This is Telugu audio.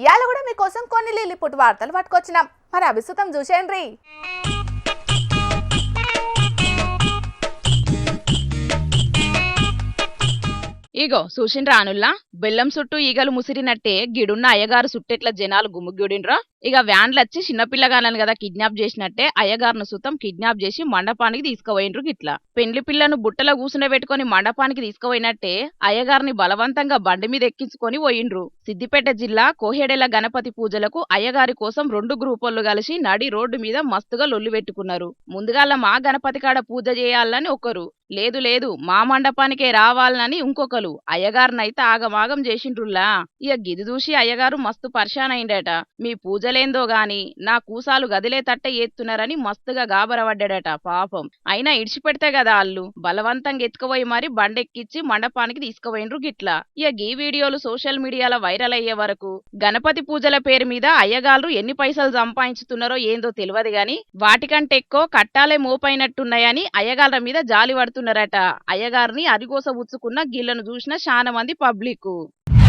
ఇవాళ కూడా మీకోసం కొన్ని లిల్లిపుట్ వార్తలు పట్టుకొచ్చినాం. మరి అభిసుతం చూసేయండి. ఇగో చూసిండ్రా అనుల్లా, బెల్లం చుట్టూ ఈగలు ముసిరినట్టే గిడున్న అయ్యగారు సుట్టెట్ల జనాలు గుమ్ముగూడిండ్రా. ఇక వ్యాన్లొచ్చి చిన్నపిల్లగానని కదా కిడ్నాప్ చేసినట్టే అయ్యగారును సుతం కిడ్నాప్ చేసి మండపానికి తీసుకుపోయిండ్రు. గిట్లా పెండ్లి పిల్లను బుట్టలో కూసునే పెట్టుకుని మండపానికి తీసుకుపోయినట్టే అయ్యగారిని బలవంతంగా బండి మీద ఎక్కించుకొని పోయిండ్రు. సిద్దిపేట జిల్లా కోహెడెల గణపతి పూజలకు అయ్యగారి కోసం 2 గ్రూపులు కలిసి నడి రోడ్డు మీద మస్తుగా లొల్లి పెట్టుకున్నారు. ముందుగాల మా గణపతి కాడ పూజ చేయాలని ఒకరు, లేదు లేదు మా మండపానికే రావాలని ఇంకొకరు అయ్యగారినైతే ఆగమాగం చేసిండ్రుల్లా. ఇక గిది చూసి అయ్యగారు మస్తు పరిశాన్ అయిండట. మీ పూజలేందో గాని నా కూసాలు గదిలేతట్టే ఏత్తున్నారని మస్తుగా గాబరపడ్డాడట పాపం. అయినా ఇడిచిపెడితే కదా ఆళ్ళు బలవంతంగా ఎత్తుకుపోయి మరి బండెక్కిచ్చి మండపానికి తీసుకుపోయిండ్రు. గిట్లా ఇక గీ వీడియోలు సోషల్ మీడియాలో వైరల్ అయ్యే వరకు గణపతి పూజల పేరు మీద అయ్యగారు ఎన్ని పైసలు సంపాదించుతున్నారో ఏందో తెలియదు గాని వాటికంటే ఎక్కువ కట్టాలే మోపైనట్టున్నాయని అయ్యగారుల మీద జాలి పడుతున్నారట. అయ్యగారిని అరిగోస ఉచ్చుకున్న గిళ్లను చూసిన చాలా మంది పబ్లిక్.